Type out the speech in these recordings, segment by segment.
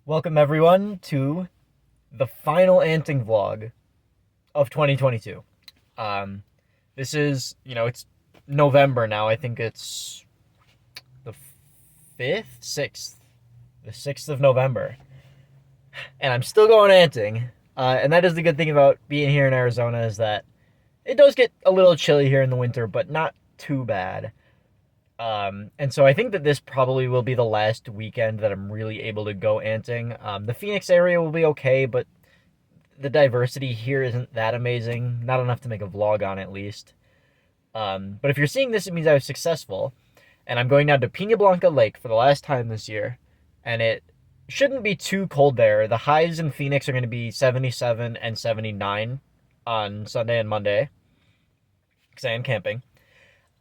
Welcome everyone to the final anting vlog of 2022. This is, it's November now. I think it's the 5th, 6th, the 6th of November. And I'm still going anting. And that is the good thing about being here in Arizona is that it does get a little chilly here in the winter, but not too bad. And so I think that this probably will be the last weekend that I'm really able to go anting. The Phoenix area will be okay, but the diversity here isn't that amazing. Not enough to make a vlog on, at least. But if you're seeing this, it means I was successful. And I'm going down to Pina Blanca Lake for the last time this year. And it shouldn't be too cold there. The highs in Phoenix are going to be 77 and 79 on Sunday and Monday, because I am camping.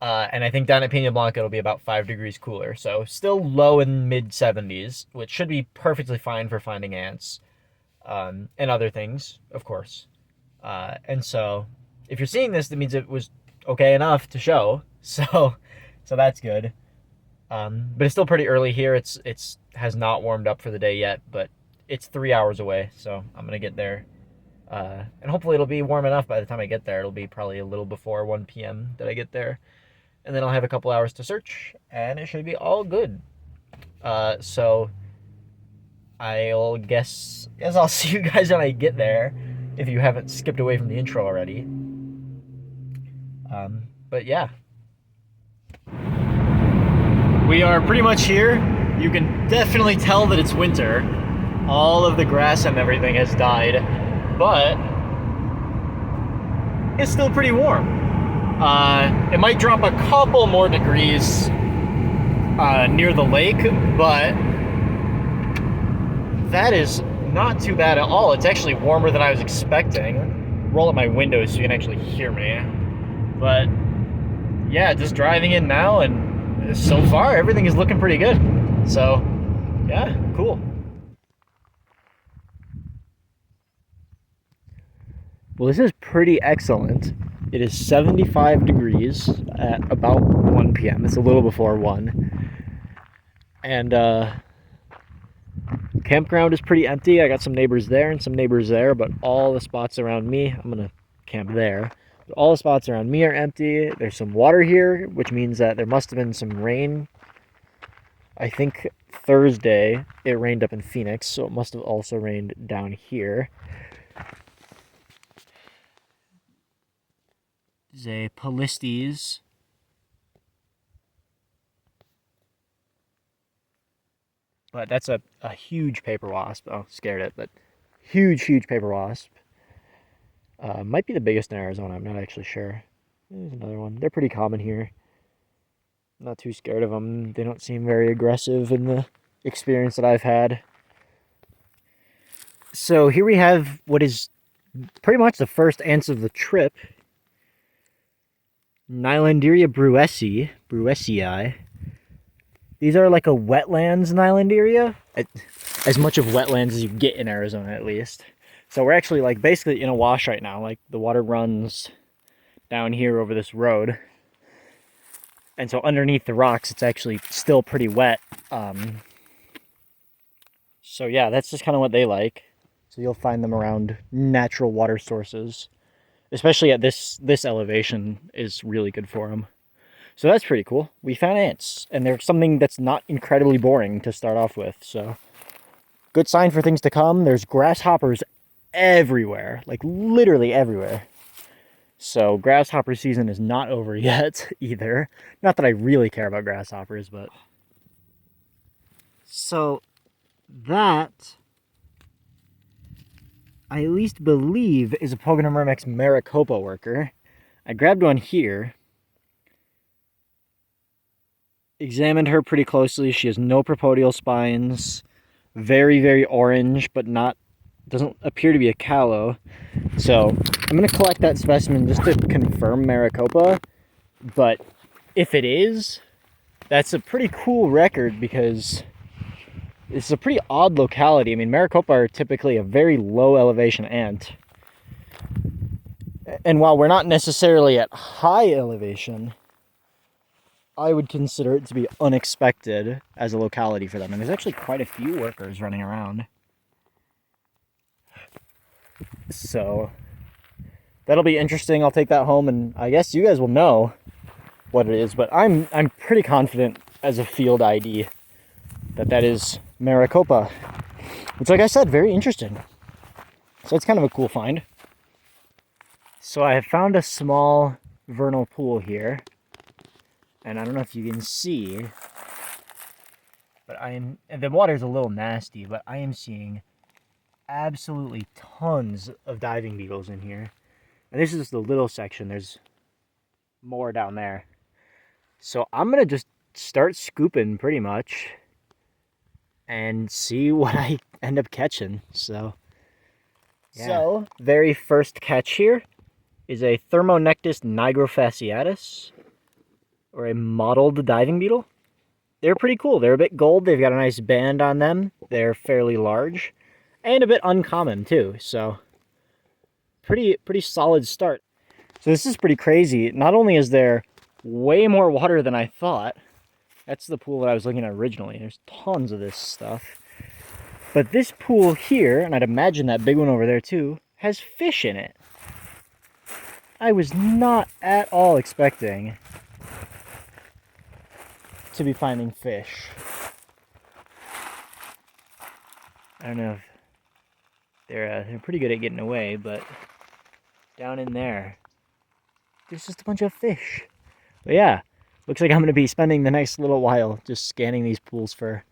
And I think down at Pina Blanca it'll be about 5 degrees cooler. So still low in mid-70s, which should be perfectly fine for finding ants. And other things, of course. And so if you're seeing this, that means it was okay enough to show. So that's good. But it's still pretty early here. It's has not warmed up for the day yet, but it's 3 hours away. So I'm going to get there. And hopefully it'll be warm enough by the time I get there. It'll be probably a little before 1 p.m. that I get there. And then I'll have a couple hours to search, and it should be all good. So I'll guess I'll see you guys when I get there, if you haven't skipped away from the intro already. But yeah. We are pretty much here. You can definitely tell that it's winter. All of the grass and everything has died, but it's still pretty warm. It might drop a couple more degrees near the lake, but that is not too bad at all. It's actually warmer than I was expecting. Roll up my windows so you can actually hear me. But yeah, just driving in now, and so far everything is looking pretty good. So yeah, cool. Well, this is pretty excellent. It is 75 degrees at about 1 p.m. It's a little before 1. And campground is pretty empty. I got some neighbors there and some neighbors there, but all the spots around me, I'm going to camp there. But all the spots around me are empty. There's some water here, which means that there must have been some rain. I think Thursday it rained up in Phoenix, so it must have also rained down here. Is a Polistes. But that's a huge paper wasp. Oh, scared it, but huge paper wasp. Might be the biggest in Arizona. I'm not actually sure. There's another one. They're pretty common here. I'm not too scared of them. They don't seem very aggressive in the experience that I've had. So here we have what is pretty much the first ants of the trip. Nylanderia bruesii. These are like a wetlands Nylanderia. As much of wetlands as you get in Arizona, at least. So we're actually like basically in a wash right now. Like the water runs down here over this road. And so underneath the rocks, it's actually still pretty wet. So yeah, that's just kind of what they like. So you'll find them around natural water sources. Especially at this elevation is really good for them. So that's pretty cool. We found ants, and they're something that's not incredibly boring to start off with. So good sign for things to come. There's grasshoppers everywhere, like literally everywhere. So grasshopper season is not over yet either. Not that I really care about grasshoppers, but so that I at least believe is a Pogonomyrmex maricopa worker. I grabbed one here. Examined her pretty closely. She has no propodial spines. Very orange, but doesn't appear to be a callow. So I'm going to collect that specimen just to confirm maricopa. But if it is, that's a pretty cool record because it's a pretty odd locality. I mean, maricopa are typically a very low elevation ant. And while we're not necessarily at high elevation, I would consider it to be unexpected as a locality for them. And there's actually quite a few workers running around. So that'll be interesting. I'll take that home, and I guess you guys will know what it is. But I'm pretty confident as a field ID that is maricopa, which, like I said, very interesting. So it's kind of a cool find. So I have found a small vernal pool here, and I don't know if you can see, but and the water's a little nasty, but I am seeing absolutely tons of diving beetles in here. And this is the little section. There's more down there. So I'm gonna just start scooping pretty much and see what I end up catching. So yeah. So very first catch here is a Thermonectus nigrofasciatus, or a mottled diving beetle. They're pretty cool. They're a bit gold. They've got a nice band on them. They're fairly large and a bit uncommon too. So pretty solid start. So this is pretty crazy. Not only is there way more water than I thought. That's the pool that I was looking at originally. There's tons of this stuff. But this pool here, and I'd imagine that big one over there too, has fish in it. I was not at all expecting to be finding fish. I don't know if they're pretty good at getting away, but down in there's just a bunch of fish. But yeah, looks like I'm going to be spending the next little while just scanning these pools for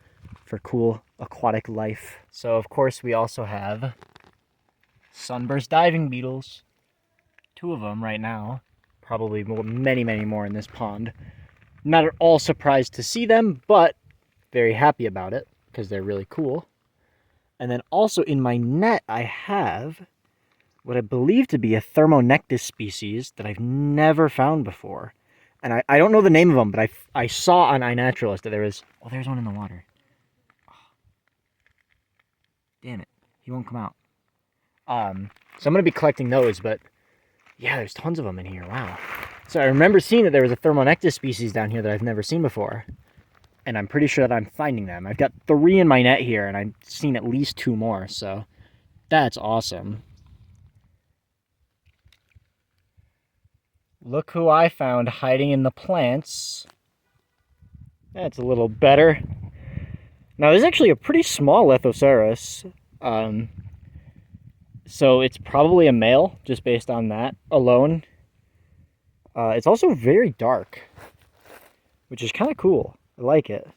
cool aquatic life. So of course we also have sunburst diving beetles. 2 of them right now. Probably many more in this pond. Not at all surprised to see them, but very happy about it because they're really cool. And then also in my net I have what I believe to be a Thermonectus species that I've never found before. And I don't know the name of them, but I saw on iNaturalist that there was... Oh, there's one in the water. Oh. Damn it. He won't come out. So I'm going to be collecting those, but yeah, there's tons of them in here. Wow. So I remember seeing that there was a Thermonectus species down here that I've never seen before. And I'm pretty sure that I'm finding them. I've got 3 in my net here, and I've seen at least 2 more, so that's awesome. Look who I found hiding in the plants. That's a little better. Now, there's actually a pretty small Lethocerus. So it's probably a male, just based on that alone. It's also very dark, which is kind of cool. I like it.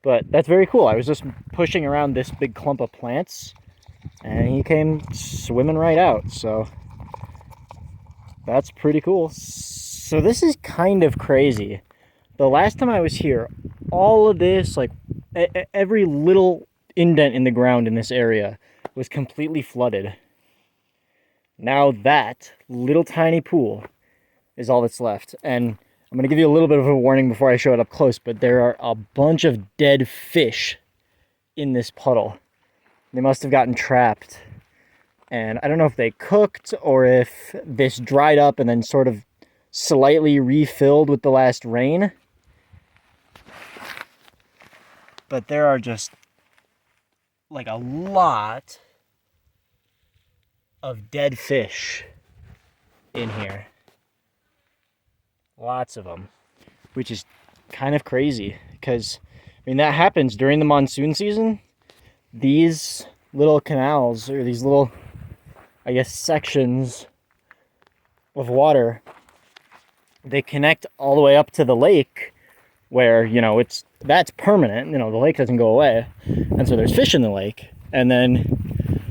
But that's very cool. I was just pushing around this big clump of plants, and he came swimming right out, so that's pretty cool. So this is kind of crazy. The last time I was here, all of this, like every little indent in the ground in this area was completely flooded. Now that little tiny pool is all that's left. And I'm going to give you a little bit of a warning before I show it up close, but there are a bunch of dead fish in this puddle. They must have gotten trapped. And I don't know if they cooked or if this dried up and then sort of slightly refilled with the last rain. But there are just like a lot of dead fish in here. Lots of them, which is kind of crazy because, I mean, that happens during the monsoon season. These little canals, or these little, I guess, sections of water, they connect all the way up to the lake where, you know, that's permanent. You know, the lake doesn't go away. And so there's fish in the lake. And then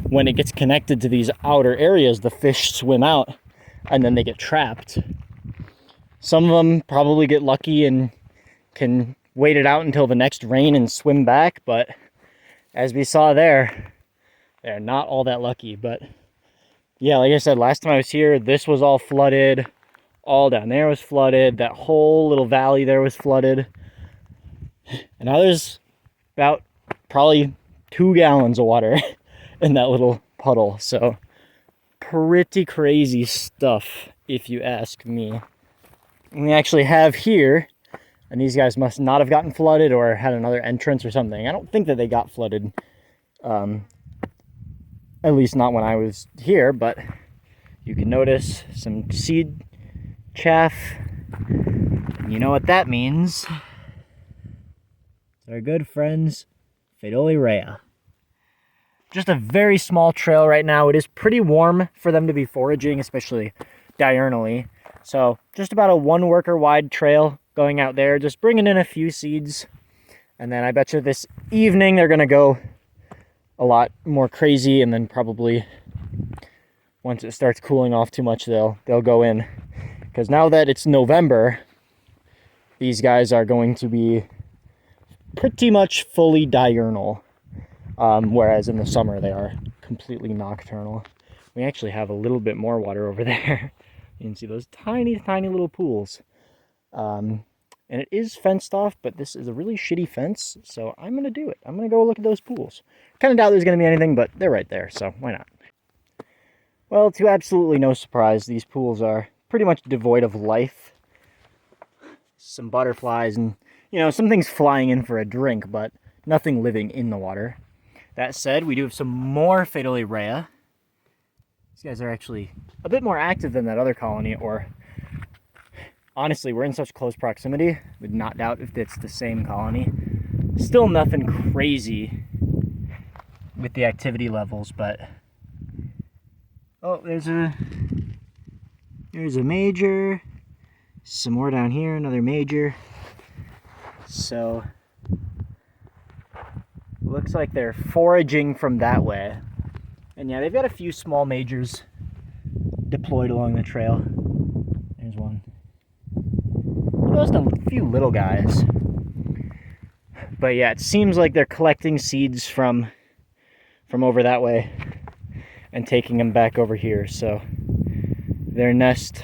when it gets connected to these outer areas, the fish swim out and then they get trapped. Some of them probably get lucky and can wait it out until the next rain and swim back. But as we saw there, they're not all that lucky. But yeah, like I said, last time I was here, this was all flooded. All down there was flooded. That whole little valley there was flooded. And now there's about probably 2 gallons of water in that little puddle. So pretty crazy stuff, if you ask me. And we actually have here, and these guys must not have gotten flooded or had another entrance or something. I don't think that they got flooded, at least not when I was here, but you can notice some seed chaff. And you know what that means. It's our good friends, Pheidole rhea. Just a very small trail right now. It is pretty warm for them to be foraging, especially diurnally. So just about a 1 worker wide trail going out there, just bringing in a few seeds. And then I bet you this evening they're gonna go a lot more crazy, and then probably once it starts cooling off too much, they'll go in. Because now that it's November, these guys are going to be pretty much fully diurnal. Whereas in the summer they are completely nocturnal. We actually have a little bit more water over there. You can see those tiny, tiny little pools. And it is fenced off, but this is a really shitty fence, so I'm going to do it. I'm going to go look at those pools. Kind of doubt there's going to be anything, but they're right there, so why not? Well, to absolutely no surprise, these pools are pretty much devoid of life. Some butterflies and, you know, some things flying in for a drink, but nothing living in the water. That said, we do have some more Pheidole rhea. These guys are actually a bit more active than that other colony, or honestly, we're in such close proximity, would not doubt if it's the same colony. Still nothing crazy with the activity levels, but oh, there's a major, some more down here, another major. So looks like they're foraging from that way. And yeah, they've got a few small majors deployed along the trail. There's one. Just a few little guys. But yeah, it seems like they're collecting seeds from over that way and taking them back over here. So their nest,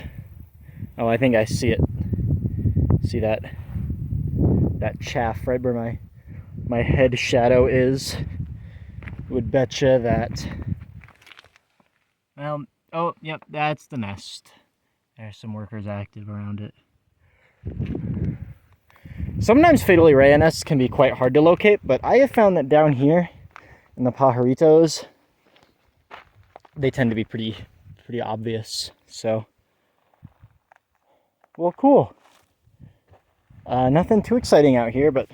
oh, I think I see it. See that chaff right where my head shadow is? Would betcha that. Well, oh, yep, that's the nest. There's some workers active around it. Sometimes Pheidole rhea nests can be quite hard to locate, but I have found that down here in the pajaritos, they tend to be pretty obvious. So, well, cool. Nothing too exciting out here, but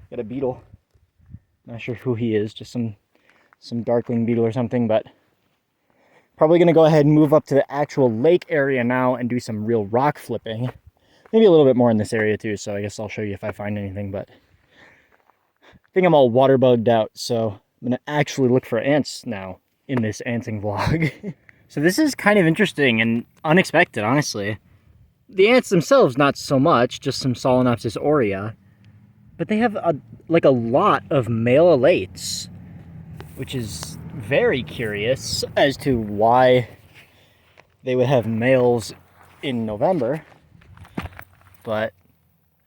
got a beetle. Not sure who he is, just some darkling beetle or something, but probably going to go ahead and move up to the actual lake area now and do some real rock flipping. Maybe a little bit more in this area too, so I guess I'll show you if I find anything, but I think I'm all water bugged out, so I'm going to actually look for ants now in this anting vlog. So this is kind of interesting and unexpected, honestly. The ants themselves, not so much, just some Solenopsis aurea, but they have a lot of male elates, which is very curious as to why they would have males in November, but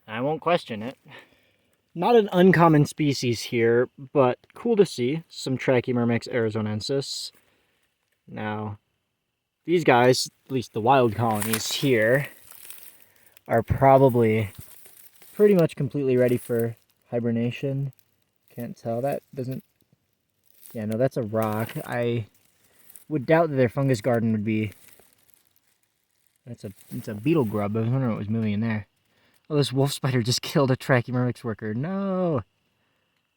I won't question it. Not an uncommon species here, but cool to see some Trachymyrmex arizonensis. Now, these guys, at least the wild colonies here, are probably pretty much completely ready for hibernation. Can't tell, that doesn't. Yeah, no, that's a rock. I would doubt that their fungus garden would be. It's a beetle grub. I was wondering what was moving in there. Oh, this wolf spider just killed a Trachymyrmex worker. No,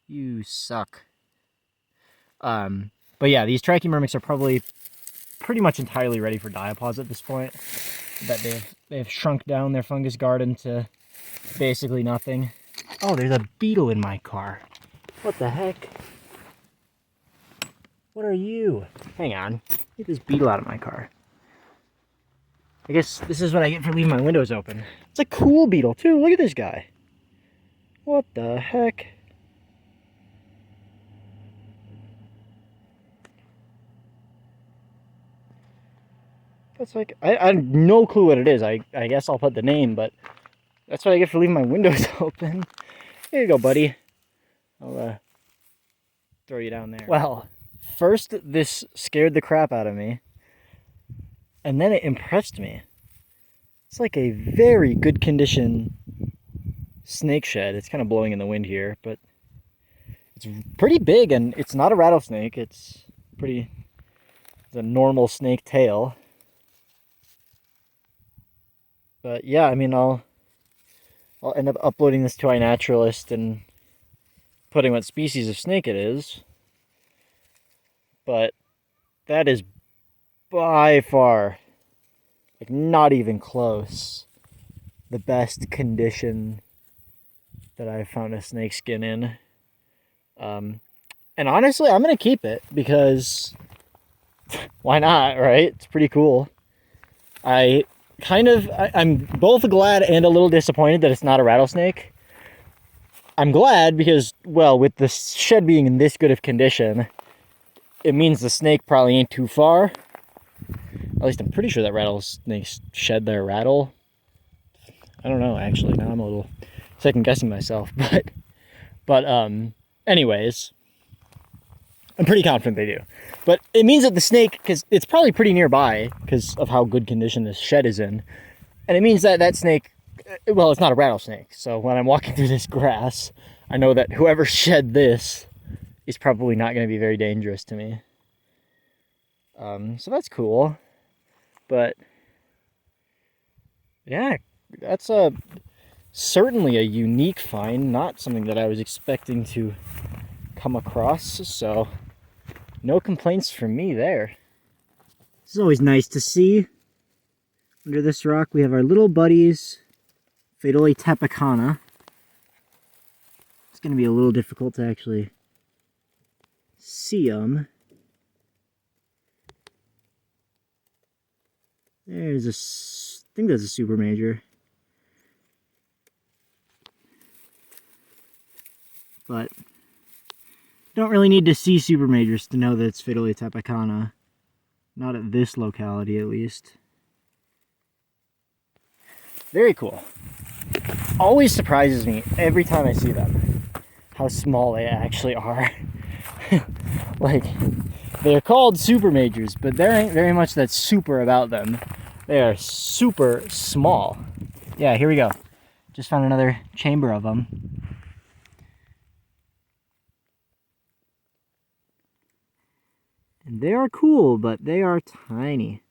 you suck. But yeah, these Trachymyrmex are probably pretty much entirely ready for diapause at this point. But they've shrunk down their fungus garden to basically nothing. Oh, there's a beetle in my car. What the heck? What are you? Hang on. Get this beetle out of my car. I guess this is what I get for leaving my windows open. It's a cool beetle, too. Look at this guy. What the heck? That's like, I have no clue what it is. I guess I'll put the name, but that's what I get for leaving my windows open. Here you go, buddy. I'll throw you down there. Well, first this scared the crap out of me, and then it impressed me. It's like a very good condition snake shed. It's kind of blowing in the wind here, but it's pretty big, and it's not a rattlesnake. It's a normal snake tail. But yeah, I mean, I'll end up uploading this to iNaturalist and putting what species of snake it is. But that is by far, like, not even close, the best condition that I've found a snake skin in. And honestly, I'm going to keep it because why not, right? It's pretty cool. I'm both glad and a little disappointed that it's not a rattlesnake. I'm glad because, well, with the shed being in this good of condition, it means the snake probably ain't too far. At least I'm pretty sure that rattlesnakes shed their rattle. I don't know, actually. Now I'm a little second guessing myself, but anyways, I'm pretty confident they do. But it means that the snake, because it's probably pretty nearby because of how good condition this shed is in, and it means that that snake, well, it's not a rattlesnake. So when I'm walking through this grass, I know that whoever shed this is probably not going to be very dangerous to me. So that's cool. But yeah, that's certainly a unique find, not something that I was expecting to come across, so no complaints from me there. This is always nice to see. Under this rock we have our little buddies, Pheidole tepicana. It's going to be a little difficult to actually see them. There's I think that's a super major. But don't really need to see super majors to know that it's Pheidole tepicana. Not at this locality, at least. Very cool. Always surprises me every time I see them how small they actually are. Like, they're called super majors, but there ain't very much that's super about them. They are super small. Yeah, here we go. Just found another chamber of them. And they are cool, but they are tiny.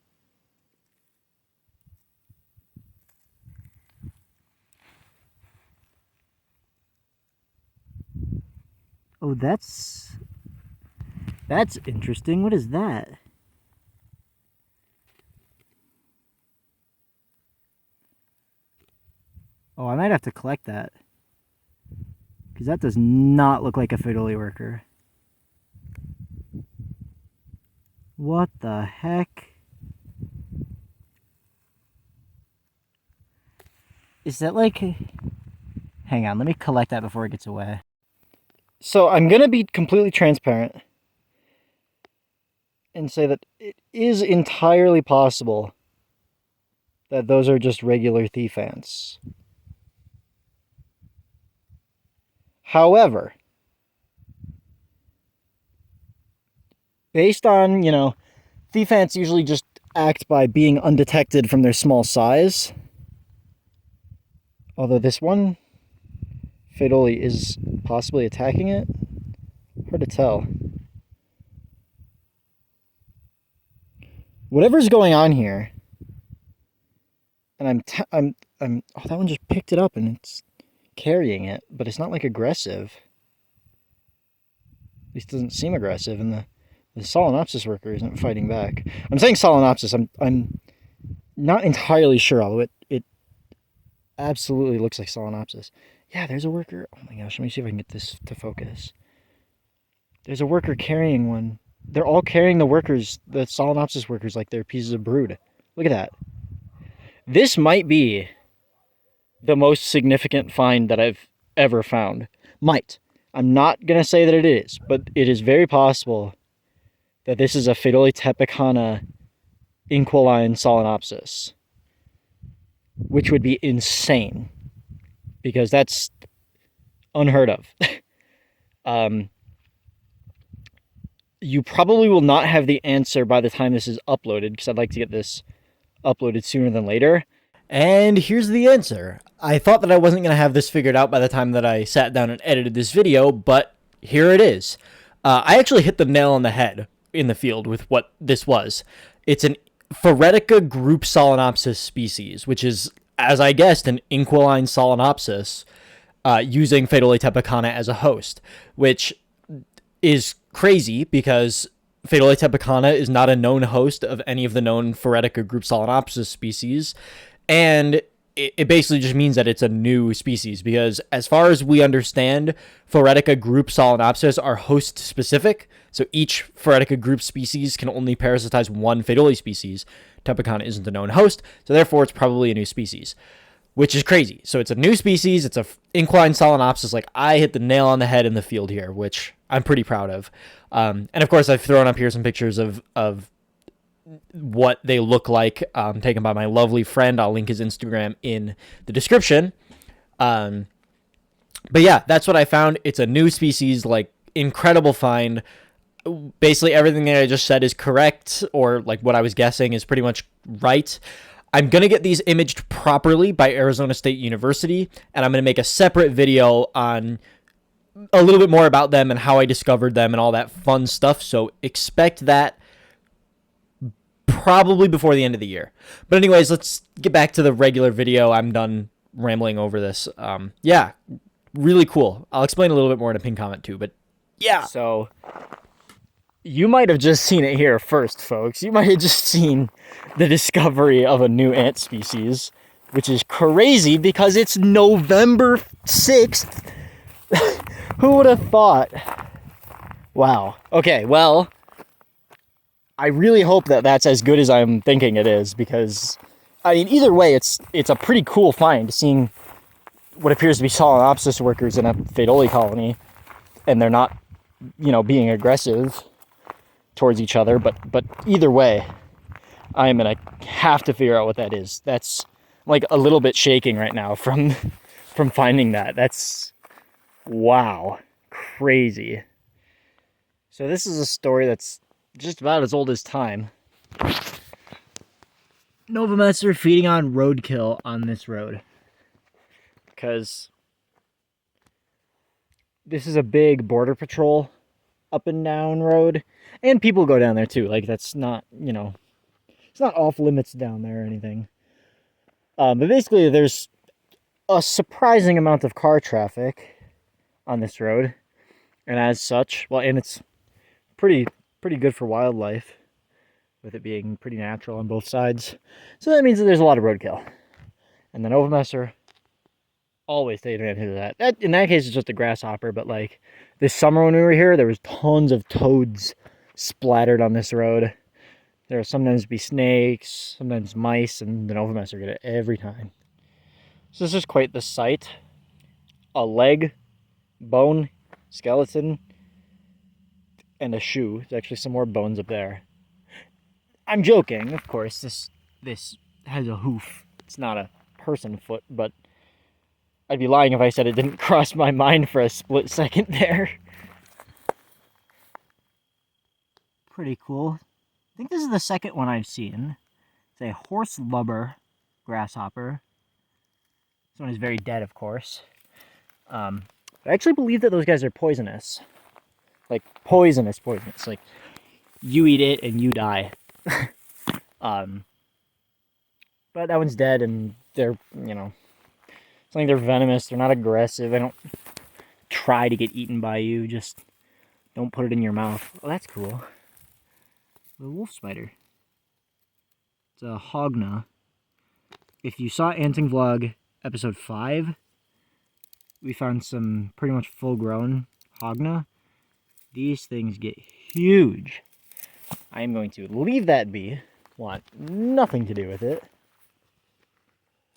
Oh, that's interesting. What is that? Oh, I might have to collect that. Because that does not look like a Pheidole worker. What the heck? Is that like... Hang on, let me collect that before it gets away. So I'm going to be completely transparent and say that it is entirely possible that those are just regular thief ants. However, based on, thief ants usually just act by being undetected from their small size. Although this one Pheidole is possibly attacking it. Hard to tell. Whatever's going on here, and oh, that one just picked it up and it's carrying it, but it's not like aggressive. At least it doesn't seem aggressive, and the Solenopsis worker isn't fighting back. I'm saying Solenopsis. I'm not entirely sure, although it absolutely looks like Solenopsis. Yeah, there's a worker. Oh my gosh, let me see if I can get this to focus. There's a worker carrying one. They're all carrying the Solenopsis workers, like they're pieces of brood. Look at that. This might be the most significant find that I've ever found. Might. I'm not going to say that it is, but it is very possible that this is a Pheidole tepicana inquiline Solenopsis, which would be insane, because that's unheard of. You probably will not have the answer by the time this is uploaded, because I'd like to get this uploaded sooner than later. And here's the answer. I thought that I wasn't going to have this figured out by the time that I sat down and edited this video, but here it is. I actually hit the nail on the head in the field with what this was. It's an Formica group Solenopsis species, which is, as I guessed, an inquiline Solenopsis using Pheidole tepicana as a host, which is crazy because Pheidole tepicana is not a known host of any of the known Formica group Solenopsis species, and it basically just means that it's a new species because as far as we understand, Formica group Solenopsis are host specific. So each Formica group species can only parasitize one Pheidole species. Tepicana isn't a known host, so therefore it's probably a new species, which is crazy. So it's a new species. It's a incline Solenopsis. Like, I hit the nail on the head in the field here, which I'm pretty proud of. And of course, I've thrown up here some pictures of what they look like, taken by my lovely friend. I'll link his Instagram in the description. But yeah, that's what I found. It's a new species, like, incredible find. Basically everything that I just said is correct, or like what I was guessing is pretty much right. I'm going to get these imaged properly by Arizona State University, and I'm going to make a separate video on a little bit more about them and how I discovered them and all that fun stuff. So expect that probably before the end of the year. But anyways, let's get back to the regular video. I'm done rambling over this. Yeah, really cool. I'll explain a little bit more in a pinned comment too, but yeah. So you might have just seen it here first, folks. You might have just seen the discovery of a new ant species, which is crazy because it's November 6th. Who would have thought? Wow. Okay, well, I really hope that that's as good as I'm thinking it is, because, I mean, either way, it's a pretty cool find, seeing what appears to be Solenopsis workers in a Pheidole colony, and they're not, you know, being aggressive towards each other, but either way, I am gonna have to figure out what that is. That's like a little bit shaking right now from finding that. That's, wow, crazy. So this is a story that's just about as old as time. Novomessor feeding on roadkill on this road, because this is a big border patrol up and down road, and people go down there too. Like, that's not, you know, it's not off limits down there or anything. But basically there's a surprising amount of car traffic on this road, and as such, well, and it's pretty good for wildlife, with it being pretty natural on both sides. So that means that there's a lot of roadkill, and the Novomessor always take advantage of that. In that case, it's just a grasshopper, but like this summer when we were here, there was tons of toads splattered on this road. There will sometimes be snakes, sometimes mice, and the Novomessor get it every time. So this is quite the sight. A leg, bone, skeleton, and a shoe. There's actually some more bones up there. I'm joking, of course. This has a hoof. It's not a person foot, but I'd be lying if I said it didn't cross my mind for a split second there. Pretty cool. I think this is the second one I've seen. It's a horse lubber grasshopper. This one is very dead, of course. I actually believe that those guys are poisonous. Like, poisonous. Like, you eat it and you die. But that one's dead, and they're, you know, it's like they're venomous. They're not aggressive. They don't try to get eaten by you. Just don't put it in your mouth. Oh, that's cool. The wolf spider. It's a Hogna. If you saw Anting Vlog episode 5, we found some pretty much full-grown Hogna. These things get huge. I am going to leave that be. Want nothing to do with it.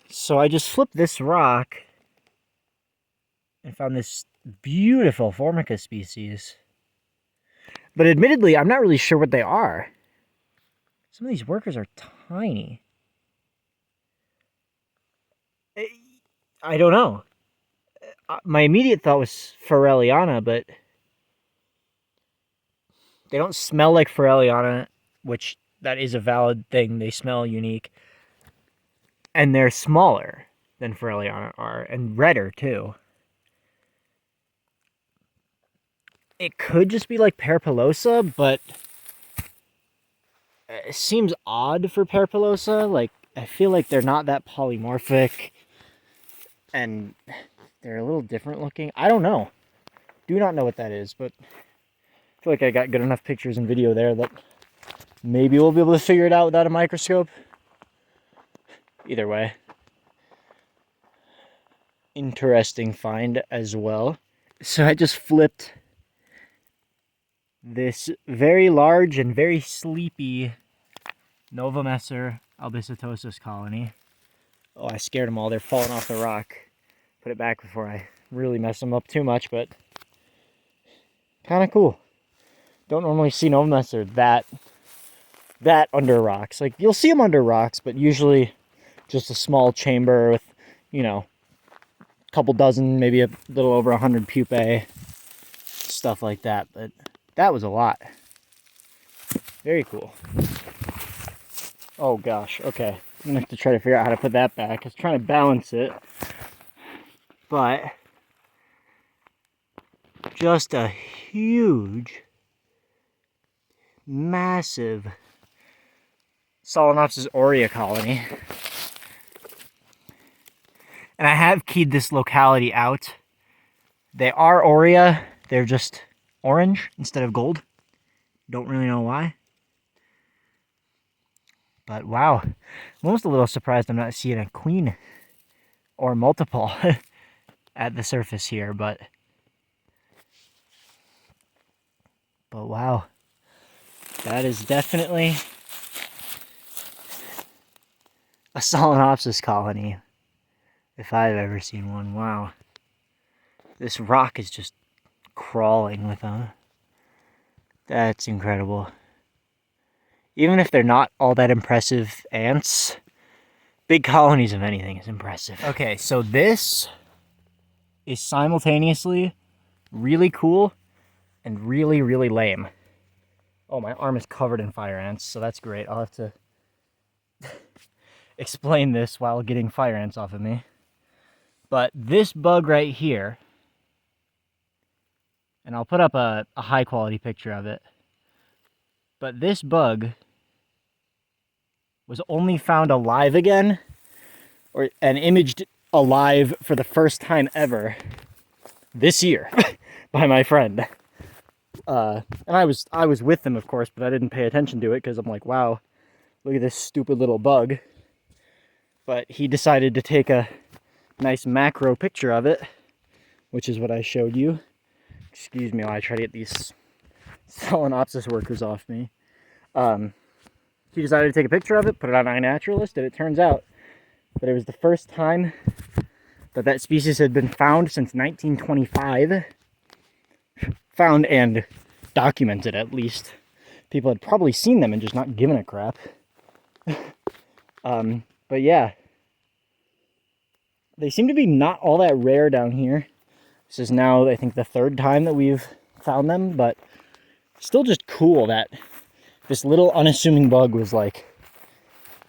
So I just flipped this rock and found this beautiful Formica species. But admittedly, I'm not really sure what they are. Some of these workers are tiny. I don't know. My immediate thought was Forelliana, but they don't smell like Forelliana, which that is a valid thing. They smell unique. And they're smaller than Ferrelliana are, and redder too. It could just be like Parapilosa, but it seems odd for Parapilosa. Like, I feel like they're not that polymorphic, and they're a little different looking. I don't know. Do not know what that is, but I feel like I got good enough pictures and video there that maybe we'll be able to figure it out without a microscope. Either way. Interesting find as well. So I just flipped this very large and very sleepy Novomessor albisetosus colony. Oh, I scared them all. They're falling off the rock. Put it back before I really mess them up too much, but kind of cool. Don't normally see Novomessor that under rocks. Like, you'll see them under rocks, but usually just a small chamber with, you know, a couple dozen, maybe a little over 100 pupae, stuff like that. But that was a lot. Very cool. Oh gosh, okay. I'm gonna have to try to figure out how to put that back. I was trying to balance it, but just a huge, massive Solenopsis aurea colony. And I have keyed this locality out. They are aurea, they're just orange instead of gold. Don't really know why. But wow, I'm almost a little surprised I'm not seeing a queen or multiple at the surface here, but wow, that is definitely a Solenopsis colony, if I've ever seen one. Wow. This rock is just crawling with them. That's incredible. Even if they're not all that impressive ants, big colonies of anything is impressive. Okay, so this is simultaneously really cool and really, really lame. Oh, my arm is covered in fire ants, so that's great. I'll have to explain this while getting fire ants off of me. But this bug right here, and I'll put up a high quality picture of it, but this bug was only found alive again, and imaged alive for the first time ever this year by my friend. And I was with them, of course, but I didn't pay attention to it because I'm like, wow, look at this stupid little bug. But he decided to take a nice macro picture of it, which is what I showed you. Excuse me while I try to get these Solenopsis workers off me. He decided to take a picture of it, put it on iNaturalist, and it turns out that it was the first time that that species had been found since 1925. Found and documented, at least. People had probably seen them and just not given a crap. But yeah. They seem to be not all that rare down here. This is now, I think, the third time that we've found them, but still just cool that this little unassuming bug was, like,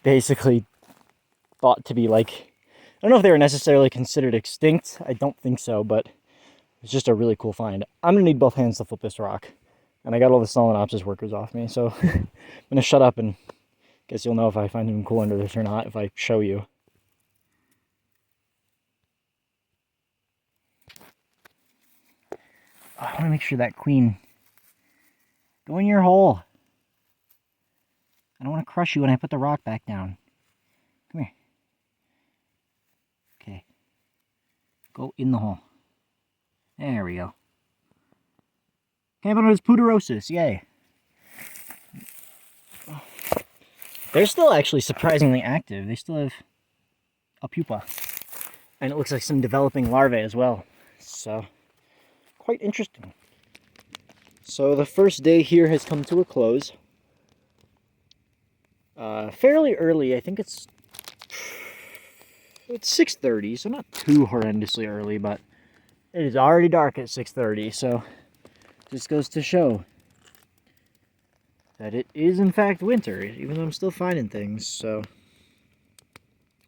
basically thought to be, like, I don't know if they were necessarily considered extinct. I don't think so, but it's just a really cool find. I'm going to need both hands to flip this rock. And I got all the Solenopsis workers off me, so I'm going to shut up and guess you'll know if I find anything cool under this or not if I show you. Oh, I want to make sure that queen... Go in your hole. I don't want to crush you when I put the rock back down. Come here. Okay. Go in the hole. There we go. Camponotus puderosus, yay. They're still actually surprisingly active. They still have a pupa. And it looks like some developing larvae as well. So, quite interesting. So the first day here has come to a close. Fairly early. I think it's 6:30, so not too horrendously early, but it is already dark at 6:30, so just goes to show that it is in fact winter, even though I'm still finding things. So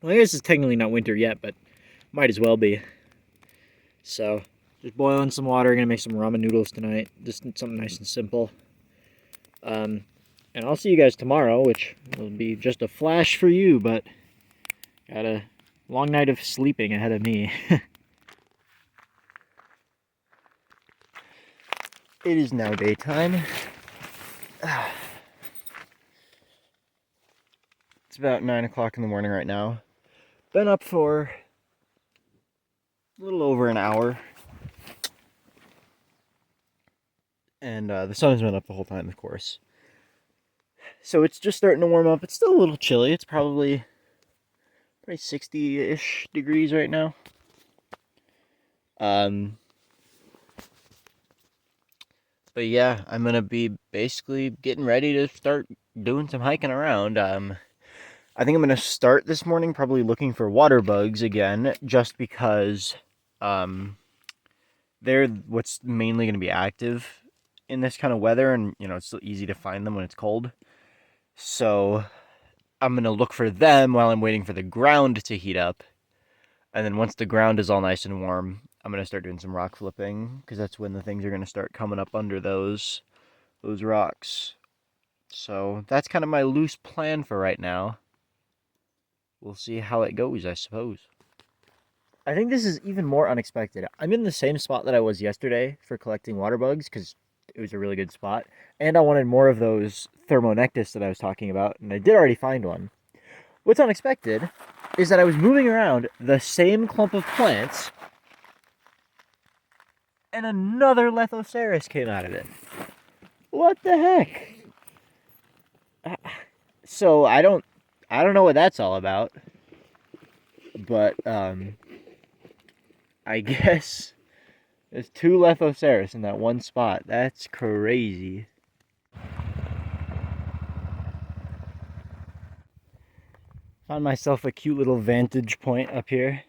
Well, I guess it's technically not winter yet, but might as well be. So, just boiling some water. Gonna make some ramen noodles tonight. Just something nice and simple. And I'll see you guys tomorrow, which will be just a flash for you, but got a long night of sleeping ahead of me. It is now daytime. It's about 9 o'clock in the morning right now. Been up for a little over an hour. And the sun's been up the whole time, of course. So it's just starting to warm up. It's still a little chilly. It's probably 60-ish degrees right now. But yeah, I'm gonna be basically getting ready to start doing some hiking around. I think I'm gonna start this morning probably looking for water bugs again, just because they're what's mainly gonna be active in this kind of weather, and you know it's still easy to find them when it's cold. So I'm gonna look for them while I'm waiting for the ground to heat up, and then once the ground is all nice and warm, I'm gonna start doing some rock flipping, because that's when the things are gonna start coming up under those rocks. So that's kind of my loose plan for right now. We'll see how it goes, I suppose. I think this is even more unexpected. I'm in the same spot that I was yesterday for collecting water bugs, because it was a really good spot, and I wanted more of those Thermonectus that I was talking about, and I did already find one. What's unexpected is that I was moving around the same clump of plants, and another Lethocerus came out of it. What the heck? So I don't know what that's all about, but I guess there's 2 Lethocerus in that one spot. That's crazy. Found myself a cute little vantage point up here.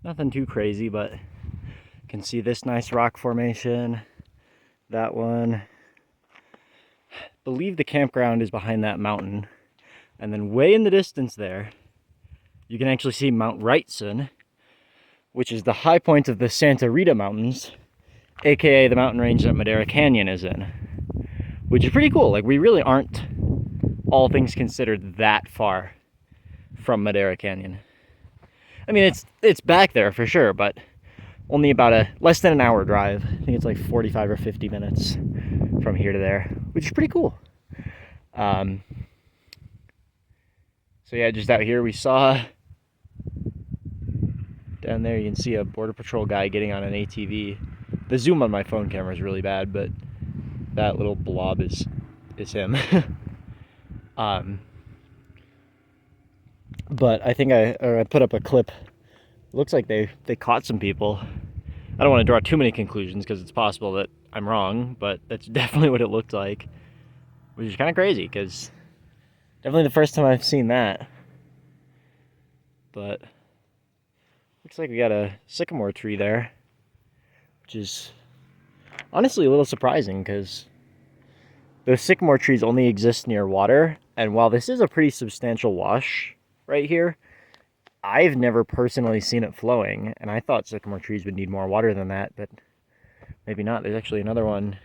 Nothing too crazy, but you can see this nice rock formation. That one. I believe the campground is behind that mountain. And then way in the distance there, you can actually see Mount Wrightson, which is the high point of the Santa Rita Mountains, aka the mountain range that Madera Canyon is in. Which is pretty cool. Like, we really aren't, all things considered, that far from Madera Canyon. I mean, it's back there for sure, but only about less than an hour drive. I think it's like 45 or 50 minutes from here to there, which is pretty cool. So yeah, just out here we saw, down there you can see a Border Patrol guy getting on an ATV. The zoom on my phone camera is really bad, but that little blob is him. But I think I put up a clip. Looks like they caught some people. I don't want to draw too many conclusions because it's possible that I'm wrong, but that's definitely what it looked like, which is kind of crazy because definitely the first time I've seen that. But looks like we got a sycamore tree there, which is honestly a little surprising because those sycamore trees only exist near water, and while this is a pretty substantial wash right here, I've never personally seen it flowing, and I thought sycamore trees would need more water than that, but maybe not. There's actually another one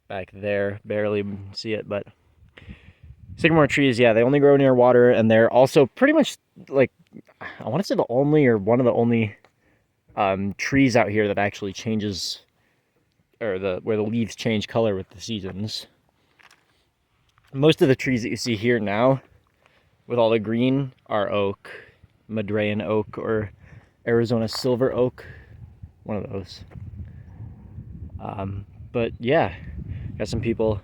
back there. Barely see it, but sycamore trees, yeah, they only grow near water, and they're also pretty much, like, I want to say the only, or one of the only trees out here that actually changes, or where the leaves change color with the seasons. Most of the trees that you see here now, with all the green, are oak. Madrean oak or Arizona silver oak, one of those. But yeah, got some people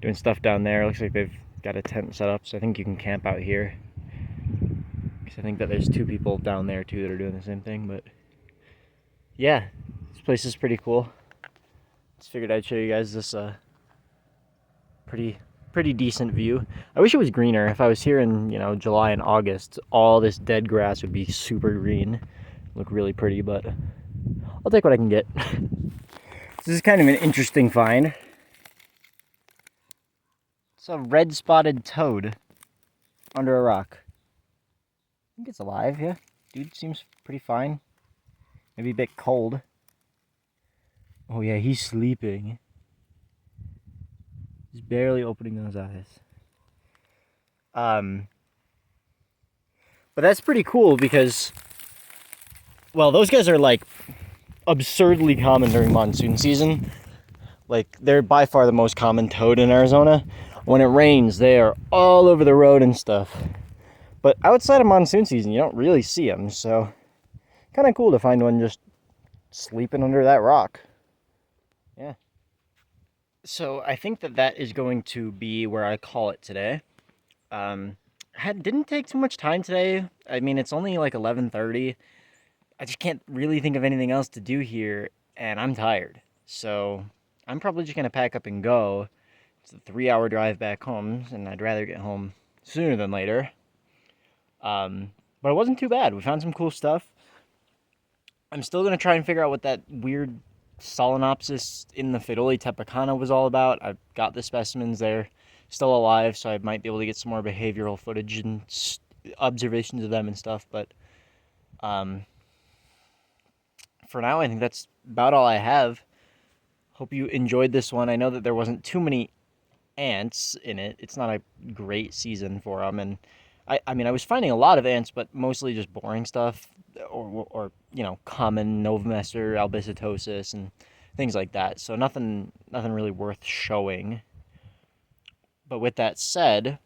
doing stuff down there. Looks like they've got a tent set up, so I think you can camp out here. Because I think that there's 2 people down there too that are doing the same thing. But yeah, this place is pretty cool. Just figured I'd show you guys this pretty decent view. I wish it was greener. If I was here in, July and August, all this dead grass would be super green. Look really pretty, but I'll take what I can get. This is kind of an interesting find. It's a red-spotted toad under a rock. think it's alive, yeah. Dude seems pretty fine. Maybe a bit cold. Oh yeah, he's sleeping. He's barely opening those eyes. But that's pretty cool because, well, those guys are like absurdly common during monsoon season. Like, they're by far the most common toad in Arizona. When it rains, they are all over the road and stuff. But outside of monsoon season, you don't really see them, so kind of cool to find one just sleeping under that rock. Yeah. So I think that is going to be where I call it today. Didn't take too much time today. I mean, it's only like 11:30. I just can't really think of anything else to do here, and I'm tired. So I'm probably just gonna pack up and go. It's a 3-hour drive back home, and I'd rather get home sooner than later. But it wasn't too bad. We found some cool stuff. I'm still gonna try and figure out what that weird Solenopsis in the Pheidole tepicana was all about. I've got the specimens there, still alive, so I might be able to get some more behavioral footage and observations of them and stuff. But for now, I think that's about all I have. Hope you enjoyed this one. I know that there wasn't too many ants in it. It's not a great season for them, and I mean, I was finding a lot of ants, but mostly just boring stuff, or you know, common Novomessor, albisetosus, and things like that. So nothing really worth showing. But with that said,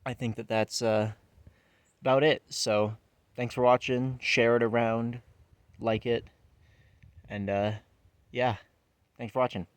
I think that's about it. So thanks for watching. Share it around, like it, and yeah, thanks for watching.